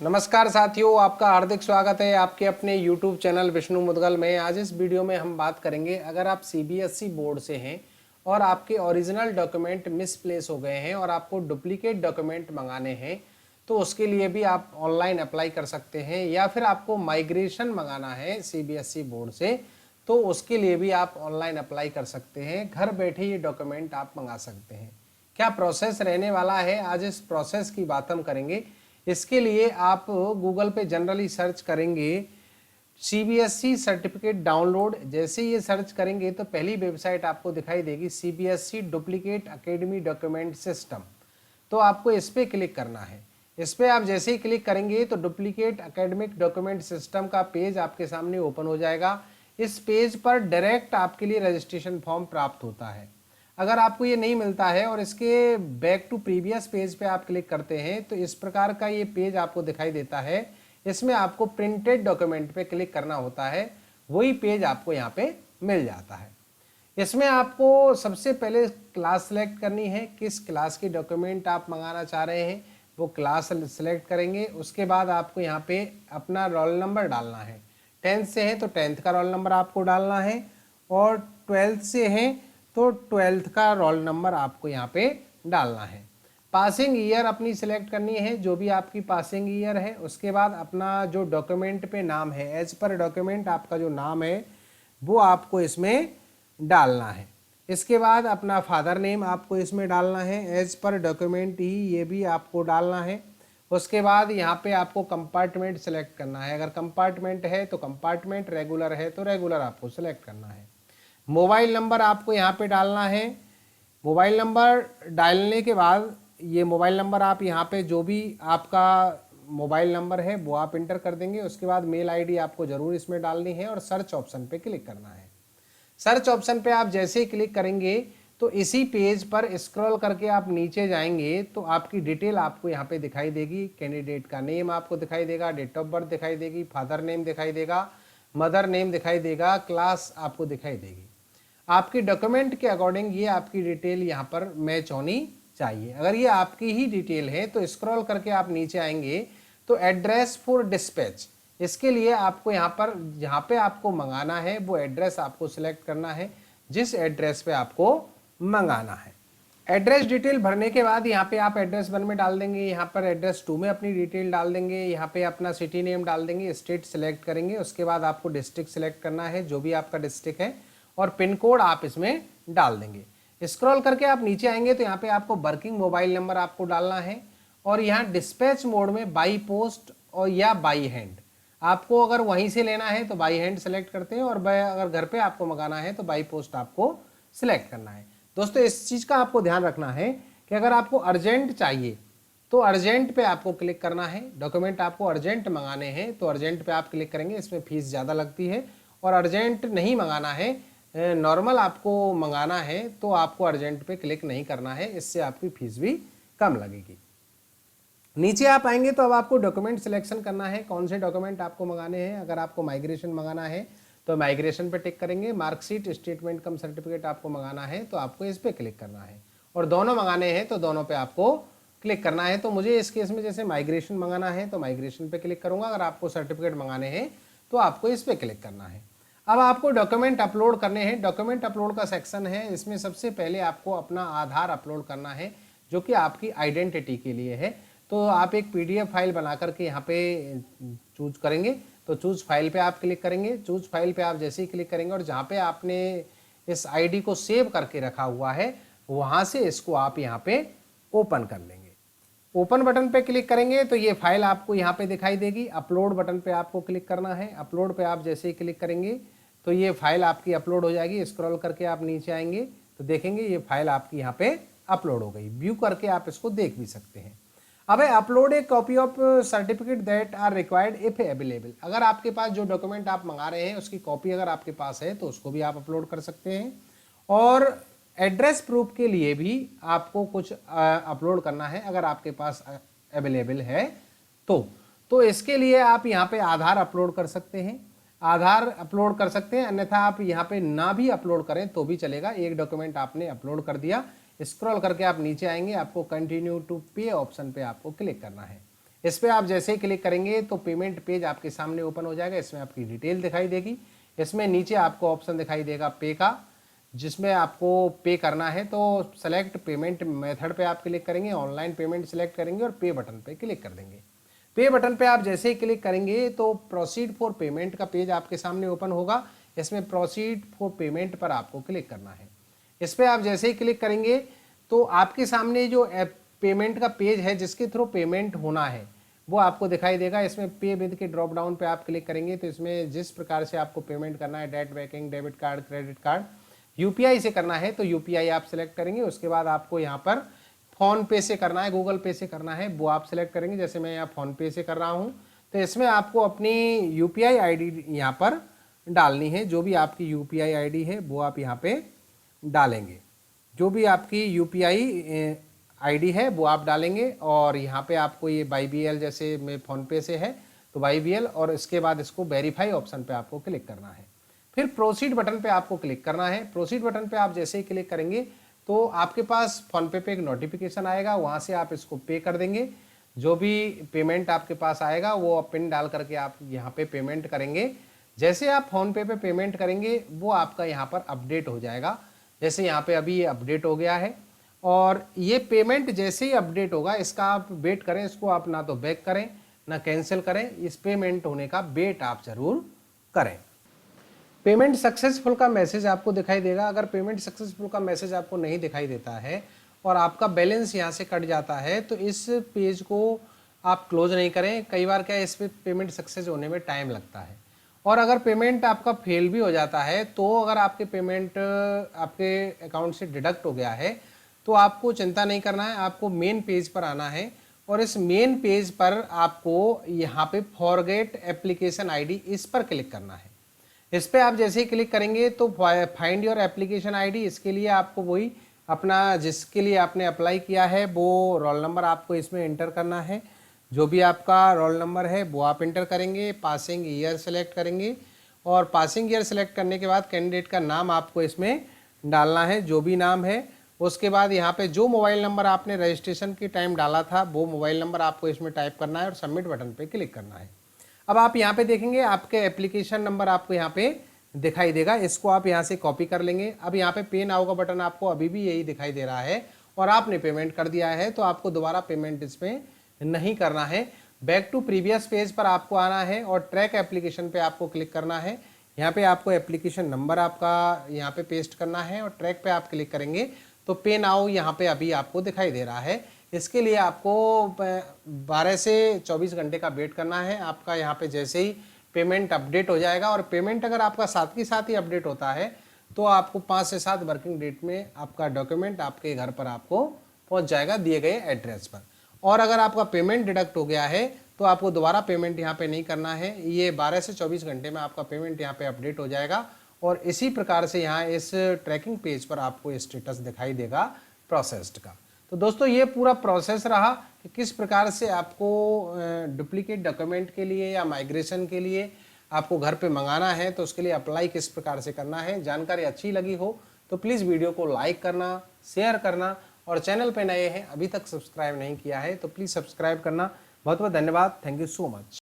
नमस्कार साथियों, आपका हार्दिक स्वागत है आपके अपने YouTube चैनल विष्णु मुदगल में। आज इस वीडियो में हम बात करेंगे, अगर आप CBSE बोर्ड से हैं और आपके ओरिजिनल डॉक्यूमेंट मिसप्लेस हो गए हैं और आपको डुप्लीकेट डॉक्यूमेंट मंगाने हैं तो उसके लिए भी आप ऑनलाइन अप्लाई कर सकते हैं, या फिर आपको माइग्रेशन मंगाना है CBSE बोर्ड से तो उसके लिए भी आप ऑनलाइन अप्लाई कर सकते हैं। घर बैठे ये डॉक्यूमेंट आप मंगा सकते हैं। क्या प्रोसेस रहने वाला है, आज इस प्रोसेस की बात हम करेंगे। इसके लिए आप गूगल पे जनरली सर्च करेंगे CBSE सर्टिफिकेट डाउनलोड। जैसे ये सर्च करेंगे तो पहली वेबसाइट आपको दिखाई देगी CBSE duplicate academy document system. तो आपको इस पर क्लिक करना है। इस पर आप जैसे ही क्लिक करेंगे तो डुप्लीकेट एकेडमिक डॉक्यूमेंट सिस्टम का पेज आपके सामने ओपन हो जाएगा। इस पेज पर डायरेक्ट आपके लिए रजिस्ट्रेशन फॉर्म प्राप्त होता है। अगर आपको ये नहीं मिलता है और इसके बैक टू प्रीवियस पेज पे आप क्लिक करते हैं तो इस प्रकार का ये पेज आपको दिखाई देता है। इसमें आपको प्रिंटेड डॉक्यूमेंट पे क्लिक करना होता है, वही पेज आपको यहाँ पे मिल जाता है। इसमें आपको सबसे पहले क्लास सेलेक्ट करनी है, किस क्लास की डॉक्यूमेंट आप मंगाना चाह रहे हैं वो क्लास सेलेक्ट करेंगे। उसके बाद आपको यहाँ पे अपना रोल नंबर डालना है। 10th से है तो 10th का रोल नंबर आपको डालना है, और 12th से है तो 12th का रोल नंबर आपको यहाँ पे डालना है। पासिंग ईयर अपनी सिलेक्ट करनी है, जो भी आपकी पासिंग ईयर है। उसके बाद अपना जो डॉक्यूमेंट पे नाम है, एज पर डॉक्यूमेंट आपका जो नाम है वो आपको इसमें डालना है। इसके बाद अपना फादर नेम आपको इसमें डालना है, एज पर डॉक्यूमेंट ही ये भी आपको डालना है। उसके बाद यहाँ पे आपको कंपार्टमेंट सेलेक्ट करना है। अगर कंपार्टमेंट है तो कंपार्टमेंट, रेगुलर है तो रेगुलर आपको सेलेक्ट करना है। मोबाइल नंबर आपको यहाँ पे डालना है। मोबाइल नंबर डालने के बाद ये मोबाइल नंबर आप यहाँ पे जो भी आपका मोबाइल नंबर है वो आप इंटर कर देंगे। उसके बाद मेल आईडी आपको ज़रूर इसमें डालनी है और सर्च ऑप्शन पे क्लिक करना है। सर्च ऑप्शन पे आप जैसे ही क्लिक करेंगे तो इसी पेज पर स्क्रॉल करके आप नीचे जाएंगे तो आपकी डिटेल आपको यहाँ पे दिखाई देगी। कैंडिडेट का नेम आपको दिखाई देगा, डेट ऑफ बर्थ दिखाई देगी, फादर नेम दिखाई देगा, मदर नेम दिखाई देगा, क्लास आपको दिखाई देगी। आपके डॉक्यूमेंट के अकॉर्डिंग ये आपकी डिटेल यहाँ पर मैच होनी चाहिए। अगर ये आपकी ही डिटेल है तो स्क्रॉल करके आप नीचे आएंगे तो एड्रेस फॉर डिस्पैच, इसके लिए आपको यहाँ पे आपको मंगाना है वो एड्रेस आपको सिलेक्ट करना है, जिस एड्रेस पे आपको मंगाना है। एड्रेस डिटेल भरने के बाद यहाँ पे आप एड्रेस 1 में डाल देंगे, यहाँ पर एड्रेस 2 में अपनी डिटेल डाल देंगे, यहाँ पे अपना सिटी नेम डाल देंगे, स्टेट सेलेक्ट करेंगे। उसके बाद आपको डिस्ट्रिक्ट सेलेक्ट करना है, जो भी आपका डिस्ट्रिक्ट है, और पिन कोड आप इसमें डाल देंगे। स्क्रॉल करके आप नीचे आएंगे तो यहाँ पे आपको वर्किंग मोबाइल नंबर आपको डालना है, और यहाँ डिस्पैच मोड में बाई पोस्ट और या बाई हैंड, आपको अगर वहीं से लेना है तो बाई हैंड सेलेक्ट करते हैं, और अगर घर पे आपको मंगाना है तो बाई पोस्ट आपको सिलेक्ट करना है। दोस्तों इस चीज़ का आपको ध्यान रखना है कि अगर आपको अर्जेंट चाहिए तो अर्जेंट पे आपको क्लिक करना है। डॉक्यूमेंट आपको अर्जेंट मंगाने हैं तो अर्जेंट पे आप क्लिक करेंगे, इसमें फीस ज़्यादा लगती है। और अर्जेंट नहीं मंगाना है, नॉर्मल आपको मंगाना है तो आपको अर्जेंट पे क्लिक नहीं करना है, इससे आपकी फीस भी कम लगेगी। नीचे आप आएंगे तो अब आपको डॉक्यूमेंट सिलेक्शन करना है, कौन से डॉक्यूमेंट आपको मंगाने हैं। अगर आपको माइग्रेशन मंगाना है तो माइग्रेशन पे टिक करेंगे। मार्कशीट, स्टेटमेंट कम सर्टिफिकेट आपको मंगाना है तो आपको इस पर क्लिक करना है, और दोनों मंगाने हैं तो दोनों पे आपको क्लिक करना है। तो मुझे इस केस में जैसे माइग्रेशन मंगाना है तो माइग्रेशन पे क्लिक करूंगा। अगर आपको सर्टिफिकेट मंगाने हैं तो आपको इस पर क्लिक करना है। अब आपको डॉक्यूमेंट अपलोड करने हैं। डॉक्यूमेंट अपलोड का सेक्शन है, इसमें सबसे पहले आपको अपना आधार अपलोड करना है, जो कि आपकी आइडेंटिटी के लिए है। तो आप एक PDF फाइल बना करके यहाँ पे चूज करेंगे, तो चूज फाइल पे आप क्लिक करेंगे। चूज फाइल पे आप जैसे ही क्लिक करेंगे और जहाँ पे आपने इस ID को सेव करके रखा हुआ है वहाँ से इसको आप यहाँ पे ओपन कर लेंगे। ओपन बटन पे क्लिक करेंगे तो ये फाइल आपको यहाँ पे दिखाई देगी। अपलोड बटन पे आपको क्लिक करना है। अपलोड पे आप जैसे ही क्लिक करेंगे तो ये फाइल आपकी अपलोड हो जाएगी। स्क्रॉल करके आप नीचे आएंगे तो देखेंगे ये फाइल आपकी यहाँ पे अपलोड हो गई। व्यू करके आप इसको देख भी सकते हैं। अब upload a copy of certificate that are required if available, अगर आपके पास जो डॉक्यूमेंट आप मंगा रहे हैं उसकी कॉपी अगर आपके पास है तो उसको भी आप अपलोड कर सकते हैं। और एड्रेस प्रूफ के लिए भी आपको कुछ अपलोड करना है अगर आपके पास अवेलेबल है तो इसके लिए आप यहाँ पे आधार अपलोड कर सकते हैं। आधार अपलोड कर सकते हैं, अन्यथा आप यहाँ पे ना भी अपलोड करें तो भी चलेगा। एक डॉक्यूमेंट आपने अपलोड कर दिया, स्क्रॉल करके आप नीचे आएंगे, आपको कंटिन्यू टू पे ऑप्शन पे आपको क्लिक करना है। इस पर आप जैसे ही क्लिक करेंगे तो पेमेंट पेज आपके सामने ओपन हो जाएगा। इसमें आपकी डिटेल दिखाई देगी। इसमें नीचे आपको ऑप्शन दिखाई देगा पे का, जिसमें आपको पे करना है। तो सेलेक्ट पेमेंट मेथड पे आप क्लिक करेंगे, ऑनलाइन पेमेंट सेलेक्ट करेंगे और पे बटन पे क्लिक कर देंगे। पे बटन पे आप जैसे ही क्लिक करेंगे तो प्रोसीड फॉर पेमेंट का पेज आपके सामने ओपन होगा। इसमें प्रोसीड फॉर पेमेंट पर आपको क्लिक करना है। इस पर आप जैसे ही क्लिक करेंगे तो आपके सामने जो पेमेंट का पेज है जिसके थ्रू पेमेंट होना है वो आपको दिखाई देगा। इसमें पे विद के ड्रॉप डाउन पे आप क्लिक करेंगे तो इसमें जिस प्रकार से आपको पेमेंट करना है, net banking, debit card, credit card, UPI से करना है तो यूपीआई आप सिलेक्ट करेंगे। उसके बाद आपको यहाँ पर फ़ोन पे से करना है, गूगल पे से करना है, वो आप सिलेक्ट करेंगे। जैसे मैं यहाँ फ़ोन पे से कर रहा हूँ तो इसमें आपको अपनी यूपीआई आईडी यहाँ पर डालनी है। जो भी आपकी यूपीआई आईडी है वो आप यहाँ पे डालेंगे। जो भी आपकी यूपीआई आईडी है वो आप डालेंगे और यहाँ पे आपको ये YBL, जैसे मैं फ़ोन पे से है तो YBL, और इसके बाद इसको वेरीफाई ऑप्शन पे आपको क्लिक करना है। फिर प्रोसीड बटन पे आपको क्लिक करना है। प्रोसीड बटन पे आप जैसे ही क्लिक करेंगे तो आपके पास फ़ोन पे पे एक नोटिफिकेशन आएगा, वहाँ से आप इसको पे कर देंगे। जो भी पेमेंट आपके पास आएगा वो पिन डाल करके आप यहाँ पे पेमेंट करेंगे। जैसे आप फ़ोन पे पे पेमेंट करेंगे वो आपका यहाँ पर अपडेट हो जाएगा। जैसे यहाँ पे अभी ये अपडेट हो गया है और ये पेमेंट जैसे ही अपडेट होगा इसका आप वेट करें। इसको आप ना तो बैक करें ना कैंसिल करें, इस पेमेंट होने का वेट आप ज़रूर करें। पेमेंट सक्सेसफुल का मैसेज आपको दिखाई देगा। अगर पेमेंट सक्सेसफुल का मैसेज आपको नहीं दिखाई देता है और आपका बैलेंस यहाँ से कट जाता है तो इस पेज को आप क्लोज नहीं करें। कई बार क्या है, इस पर पेमेंट सक्सेस होने में टाइम लगता है। और अगर पेमेंट आपका फेल भी हो जाता है तो अगर आपके पेमेंट आपके अकाउंट से डिडक्ट हो गया है तो आपको चिंता नहीं करना है। आपको मेन पेज पर आना है और इस मेन पेज पर आपको यहाँ पे फॉरगेट एप्लीकेशन आईडी, इस पर क्लिक करना है। इस पर आप जैसे ही क्लिक करेंगे तो फाइंड योर एप्लीकेशन आईडी, इसके लिए आपको वही अपना जिसके लिए आपने अप्लाई किया है वो रोल नंबर आपको इसमें एंटर करना है। जो भी आपका रोल नंबर है वो आप एंटर करेंगे। पासिंग ईयर सेलेक्ट करेंगे और पासिंग ईयर सेलेक्ट करने के बाद कैंडिडेट का नाम आपको इसमें डालना है, जो भी नाम है। उसके बाद यहाँ पे जो मोबाइल नंबर आपने रजिस्ट्रेशन के टाइम डाला था वो मोबाइल नंबर आपको इसमें टाइप करना है और सबमिट बटन पे क्लिक करना है। अब आप यहाँ पे देखेंगे आपके एप्लीकेशन नंबर आपको यहाँ पे दिखाई देगा। इसको आप यहाँ से कॉपी कर लेंगे। अब यहाँ पे पे नाउ का बटन आपको अभी भी यही दिखाई दे रहा है और आपने पेमेंट कर दिया है तो आपको दोबारा पेमेंट इसमें नहीं करना है। बैक टू प्रीवियस पेज पर आपको आना है और ट्रैक एप्लीकेशन पे आपको क्लिक करना है। यहाँ पे आपको एप्लीकेशन नंबर आपका यहाँ पे पेस्ट करना है और ट्रैक पे आप क्लिक करेंगे तो पे नाउ यहाँ पे अभी आपको दिखाई दे रहा है। इसके लिए आपको 12 से 24 घंटे का वेट करना है। आपका यहाँ पे जैसे ही पेमेंट अपडेट हो जाएगा, और पेमेंट अगर आपका साथ के साथ ही अपडेट होता है तो आपको 5 से 7 वर्किंग डेट में आपका डॉक्यूमेंट आपके घर पर आपको पहुँच जाएगा दिए गए एड्रेस पर। और अगर आपका पेमेंट डिडक्ट हो गया है तो आपको दोबारा पेमेंट यहाँ पे नहीं करना है। ये 12 से 24 घंटे में आपका पेमेंट यहाँ पे अपडेट हो जाएगा और इसी प्रकार से यहाँ इस ट्रैकिंग पेज पर आपको स्टेटस दिखाई देगा प्रोसेस्ड का। तो दोस्तों ये पूरा प्रोसेस रहा कि किस प्रकार से आपको डुप्लीकेट डॉक्यूमेंट के लिए या माइग्रेशन के लिए आपको घर पे मंगाना है तो उसके लिए अप्लाई किस प्रकार से करना है। जानकारी अच्छी लगी हो तो प्लीज़ वीडियो को लाइक करना, शेयर करना और चैनल पे नए हैं अभी तक सब्सक्राइब नहीं किया है तो प्लीज़ सब्सक्राइब करना। बहुत बहुत धन्यवाद। Thank you so much.